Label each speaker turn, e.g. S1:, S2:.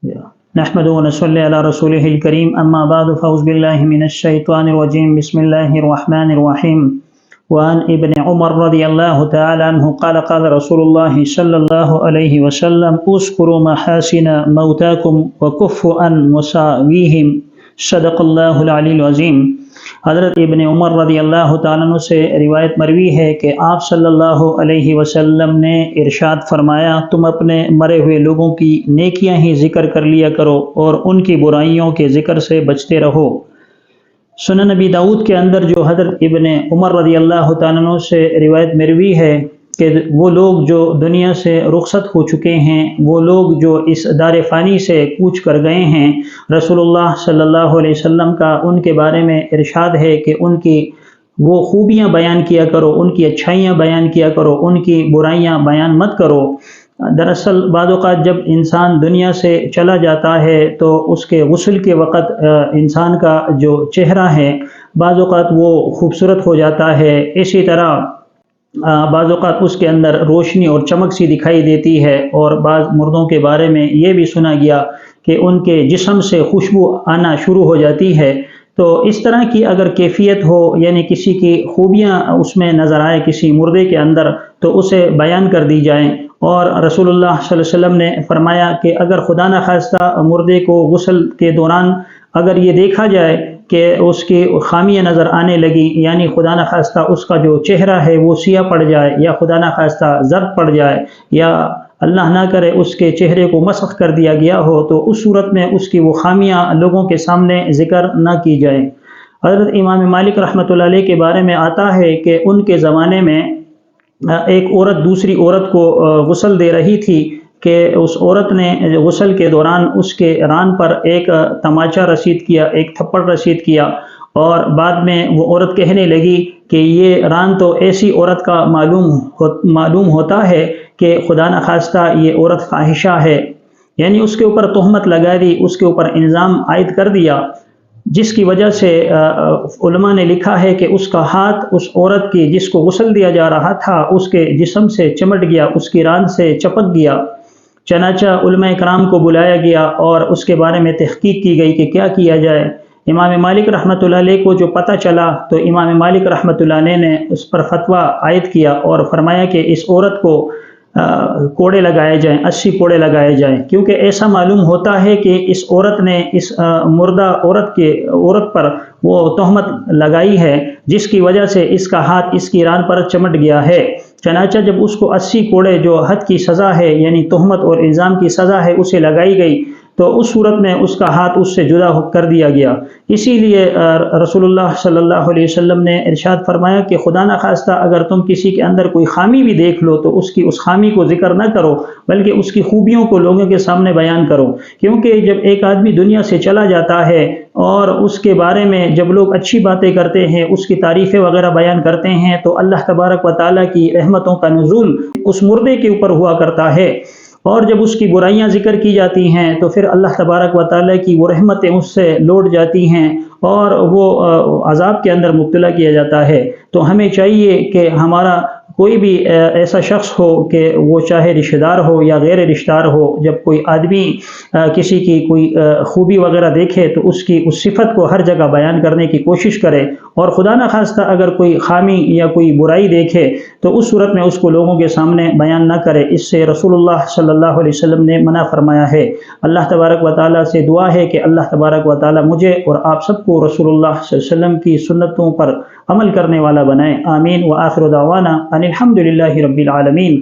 S1: نحمده ونصلي على رسوله الكريم اما بعد فاعوذ بالله من الشيطان الرجيم بسم الله الرحمن الرحيم وعن ابن عمر رضي الله تعالى عنه قال قال رسول الله صلى الله عليه وسلم اذكروا محاسن موتاكم وكفوا عن مساويهم صدق اللہ العلی العظیم۔ حضرت ابن عمر رضی اللہ تعالیٰ عنہ سے روایت مروی ہے کہ آپ صلی اللہ علیہ وسلم نے ارشاد فرمایا، تم اپنے مرے ہوئے لوگوں کی نیکیاں ہی ذکر کر لیا کرو اور ان کی برائیوں کے ذکر سے بچتے رہو۔ سنن نبی داؤد کے اندر جو حضرت ابن عمر رضی اللہ تعالیٰ عنہ سے روایت مروی ہے کہ وہ لوگ جو دنیا سے رخصت ہو چکے ہیں، وہ لوگ جو اس دار فانی سے کوچ کر گئے ہیں، رسول اللہ صلی اللہ علیہ وسلم کا ان کے بارے میں ارشاد ہے کہ ان کی وہ خوبیاں بیان کیا کرو، ان کی اچھائیاں بیان کیا کرو، ان کی برائیاں بیان مت کرو۔ دراصل بعض اوقات جب انسان دنیا سے چلا جاتا ہے تو اس کے غسل کے وقت انسان کا جو چہرہ ہے بعض اوقات وہ خوبصورت ہو جاتا ہے، اسی طرح بعض اوقات اس کے اندر روشنی اور چمک سی دکھائی دیتی ہے، اور بعض مردوں کے بارے میں یہ بھی سنا گیا کہ ان کے جسم سے خوشبو آنا شروع ہو جاتی ہے۔ تو اس طرح کی اگر کیفیت ہو، یعنی کسی کی خوبیاں اس میں نظر آئے کسی مردے کے اندر، تو اسے بیان کر دی جائیں۔ اور رسول اللہ صلی اللہ علیہ وسلم نے فرمایا کہ اگر خدا نخواستہ مردے کو غسل کے دوران اگر یہ دیکھا جائے کہ اس کی خامیاں نظر آنے لگی، یعنی خدا نخواستہ اس کا جو چہرہ ہے وہ سیاہ پڑ جائے، یا خدا نخواستہ زرد پڑ جائے، یا اللہ نہ کرے اس کے چہرے کو مسخ کر دیا گیا ہو، تو اس صورت میں اس کی وہ خامیاں لوگوں کے سامنے ذکر نہ کی جائیں۔ حضرت امام مالک رحمۃ اللہ علیہ کے بارے میں آتا ہے کہ ان کے زمانے میں ایک عورت دوسری عورت کو غسل دے رہی تھی کہ اس عورت نے غسل کے دوران اس کے ران پر ایک تماچا رسید کیا، ایک تھپڑ رسید کیا، اور بعد میں وہ عورت کہنے لگی کہ یہ ران تو ایسی عورت کا معلوم ہوتا ہے کہ خدا نخواستہ یہ عورت فاحشہ ہے، یعنی اس کے اوپر تہمت لگا دی، اس کے اوپر الزام عائد کر دیا، جس کی وجہ سے علماء نے لکھا ہے کہ اس کا ہاتھ اس عورت کی جس کو غسل دیا جا رہا تھا اس کے جسم سے چمٹ گیا، اس کی ران سے چپک گیا۔ چنانچہ علماء اکرام کو بلایا گیا اور اس کے بارے میں تحقیق کی گئی کہ کیا کیا جائے۔ امام مالک رحمۃ اللہ علیہ کو جو پتہ چلا تو امام مالک رحمۃ اللہ علیہ نے اس پر فتویٰ عائد کیا اور فرمایا کہ اس عورت کو کوڑے لگائے جائیں، 80 کوڑے لگائے جائیں، کیونکہ ایسا معلوم ہوتا ہے کہ اس عورت نے اس مردہ عورت پر وہ تہمت لگائی ہے، جس کی وجہ سے اس کا ہاتھ اس کی ران پر چمٹ گیا ہے۔ چنانچہ جب اس کو 80 کوڑے جو حد کی سزا ہے، یعنی تہمت اور الزام کی سزا ہے، اسے لگائی گئی، تو اس صورت میں اس کا ہاتھ اس سے جدا کر دیا گیا۔ اسی لیے رسول اللہ صلی اللہ علیہ وسلم نے ارشاد فرمایا کہ خدا نخواستہ اگر تم کسی کے اندر کوئی خامی بھی دیکھ لو تو اس خامی کو ذکر نہ کرو، بلکہ اس کی خوبیوں کو لوگوں کے سامنے بیان کرو، کیونکہ جب ایک آدمی دنیا سے چلا جاتا ہے اور اس کے بارے میں جب لوگ اچھی باتیں کرتے ہیں، اس کی تعریفیں وغیرہ بیان کرتے ہیں، تو اللہ تبارک و تعالیٰ کی رحمتوں کا نزول اس مردے کے اوپر ہوا کرتا ہے، اور جب اس کی برائیاں ذکر کی جاتی ہیں تو پھر اللہ تبارک و تعالیٰ کی وہ رحمتیں اس سے لوٹ جاتی ہیں اور وہ عذاب کے اندر مبتلا کیا جاتا ہے۔ تو ہمیں چاہیے کہ ہمارا کوئی بھی ایسا شخص ہو کہ وہ چاہے رشتہ دار ہو یا غیر رشتہ دار ہو، جب کوئی آدمی کسی کی کوئی خوبی وغیرہ دیکھے تو اس کی اس صفت کو ہر جگہ بیان کرنے کی کوشش کرے، اور خدا نخواستہ اگر کوئی خامی یا کوئی برائی دیکھے تو اس صورت میں اس کو لوگوں کے سامنے بیان نہ کرے۔ اس سے رسول اللہ صلی اللہ علیہ وسلم نے منع فرمایا ہے۔ اللہ تبارک و تعالیٰ سے دعا ہے کہ اللہ تبارک و تعالیٰ مجھے اور آپ سب کو رسول اللہ صلی اللہ علیہ وسلم کی سنتوں پر عمل کرنے والا بنائے۔ آمین۔ وآخر دعوانا ان الحمد للہ رب العالمین۔